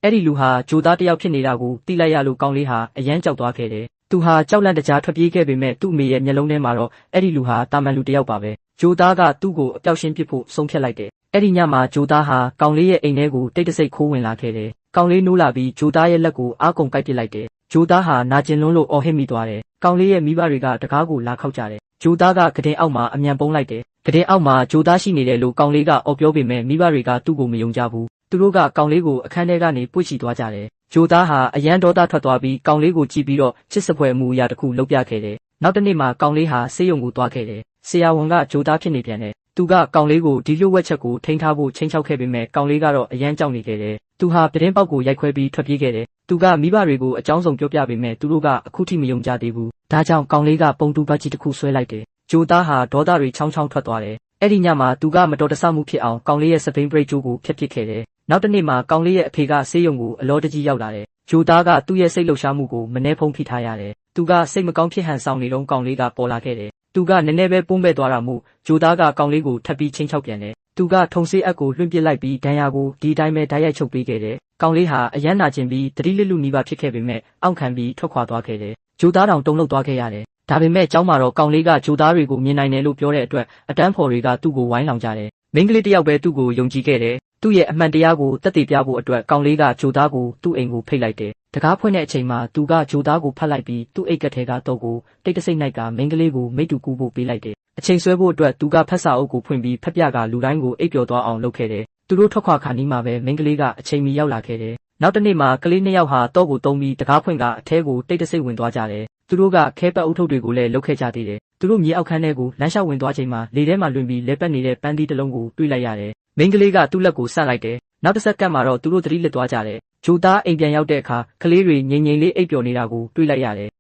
အဲ့ဒီလူဟာဂျိုသားတယောက်ဖြစ်နေတာကိုသိလိုက်ရလို့ကောင်လေးဟာအယမ်းကြောက်သွားခဲ့တယ်သူဟာကြောက်လန့်တကြားထွက်ပြေးခဲ့ပေမဲ့သူ့အမေရဲ့မျက်လုံးထဲမှာတော့အဲ့ဒီလူဟာတာမန်လူတယောက်ပါပဲဂျိုသားကသူ့ကိုအပျောက်ရှင်းပစ်ဖို့ဆုံးဖြတ်လိုက်တယ်အဲ့ဒီညမှာဂျိုသားဟာကောင်လေးရဲ့အိမ်ထဲကိုတိတ်တဆိတ်ခိုးဝင်လာခဲ့တယ်ကောင်လေးနိုးလာပြီးဂျိုသားရဲ့လက်ကိုအားကုန်ကိုက်ပစ်လိုက်တယ်ဂျိုသားဟာနာကျင်လွန်းလို့အော်ဟစ်မိသွားတယ်ကောင်လေးရဲ့မိဘတွေကတကားကိုလာခောက်ကြတယ်ဂျိုသားကကတင်အောက်မှာအမြန်ပုံးလိုက်တယ်ကတင်အောက်မှာဂျိုသားရှိနေတယ်လို့ကောင်လေးကအော်ပြောပေမဲ့မိဘတွေကသူ့ကိုမယုံကြဘူးသူတို့ကကောင်လေးကိုအခန်းထဲကနေပွေ့ချီသွားကြတယ်ဂျိုသားဟာအယမ်းဒေါသထွက်သွားပြီးကောင်လေးကိုကြည့်ပြီးတော့ချစ်စပွဲအမှုအရာတစ်ခုလုပ်ပြခဲ့တယ်နောက်တစ်နေ့မှာကောင်လေးဟာဆေးရုံကိုသွားခဲ့တယ်ဆရာဝန်ကဂျိုသားဖြစ်နေပြန်တယ်သူကကောင်လေးကိုဒီလျှို့ဝှက်ချက်ကိုထိန်းထားဖို့ချိန်ချောက်ခဲ့ပေမဲ့ကောင်လေးကတော့အယမ်းကြောက်နေခဲ့တယ်သူဟာပြတင်းပေါက်ကိုရိုက်ခွဲပြီးထွက်ပြေးခဲ့တယ်သူကမိဘတွေကိုအကြောင်းစုံပြောပြပေမဲ့သူတို့ကအခုထိမယုံကြသေးဘူးဒါကြောင့်ကောင်လေးကပုံတူပတ်ကြီးတစ်ခုဆွဲလိုက်တယ်ဂျိုသားဟာဒေါသတွေချောင်းချောင်းထွက်သွားတယ်အဲ့ဒီညမှာသူကမတော်တဆမှုဖြစ်အောင်ကောင်လေးရဲ့စပိန်ဘရိတ်ဂျိုးကိုဖျက်ပစ်ခဲ့တယ်နောက်တစ်နေ့မှာကောင်လေးရဲ့အဖေကဆေးရုံကိုအလောတကြီးရောက်လာတယ်ဂျိုသားကသူ့ရဲ့စိတ်လှုပ်ရှားမှုကိုမနှဲဖုံးဖိထားရတယ်သူကစိတ်မကောင်းဖြစ်ဟန်ဆောင်နေတော့ကောင်လေးကပေါ်လာခဲ့တယ်သူကနည်းနည်းပဲပုံးပဲ့သွားတာမို့ဂျိုသားကကောင်လေးကိုထပ်ပြီးချင်းချောက်ပြန်တယ်သူကထုံဆေးအပ်ကိုလွှင့်ပစ်လိုက်ပြီးဒဏ်ရာကိုဒီတိုင်းပဲဓာတ်ရိုက်ချုပ်ပေးခဲ့တယ်ကောင်လေးဟာအယမ်းနာကျင်ပြီးတတိလစ်လူနီးပါးဖြစ်ခဲ့ပေမဲ့အောင့်ခံပြီးထွက်ခွာသွားခဲ့တယ်ဂျိုသားတောင်တုန်လှုပ်သွားခဲ့ရတယ်ဒါပေမဲ့ကျောင်းမှာတော့ကောင်လေးကဂျိုသားတွေကိုမြင်နိုင်တယ်လို့ပြောတဲ့အတွက်အတန်းဖော်တွေကသူ့ကိုဝိုင်းလောင်ကြတယ်မိန်းကလေးတစ်ယောက်ပဲသူ့ကိုယုံကြည်ခဲ့တယ်သူ့ရဲ့အမှန်တရားကိုသက်သေပြဖို့အတွက်ကောင်လေးကဂျိုသားကိုသူ့အိမ်ကိုဖိတ်လိုက်တယ်တကားဖွင့်တဲ့အချိန်မှာသူကဂျိုသားကိုဖတ်လိုက်ပြီးသူ့အိတ်ကထဲကတော့ကိုတိတ်တဆိတ်နိုင်ကမိန်းကလေးကိုမိတ်တူကူဖို့ပေးလိုက်တယ်အချိန်ဆွဲဖို့အတွက်သူကဖတ်စာအုပ်ကိုဖွင့်ပြီးဖတ်ပြကလူတိုင်းကိုအိပ်ပျော်သွားအောင်လုပ်ခဲ့တယ်သူတို့ထွက်ခွာခါနီးမှာပဲမိန်းကလေးကအချိန်မီရောက်လာခဲ့တယ်နောက်တစ်နေ့မှာကလေးနှစ်ယောက်ဟာတော့ကိုတုံးပြီးတကားဖွင့်ကအထဲကိုတိတ်တဆိတ်ဝင်သွားကြတယ်သူတို့ကခဲပတ်အုပ်ထုပ်တွေကိုလည်းလုပ်ခဲ့ကြသေးတယ်သူတို့မြေအောက်ခန်းထဲကိုလမ်းလျှောက်ဝင်သွားချိန်မှာလေထဲမှာလွင်ပြီးလဲပတ်နေတဲ့ပန်းသီးတစ်လုံးကိုတွေ့လိုက်ရတယ်မိန်းကလေးကသူ့လက်ကိုဆန့်လိုက်တယ်နောက်တစ်စက္ကန့်မှာတော့သူတို့သတိလစ်သွားကြတယ်ဂျိုသားအိမ်ပြန်ရောက်တဲ့အခါကလေးတွေငြိမ်ငြိမ်လေးအိပ်ပျော်နေတာကိုတွေ့လိုက်ရတယ်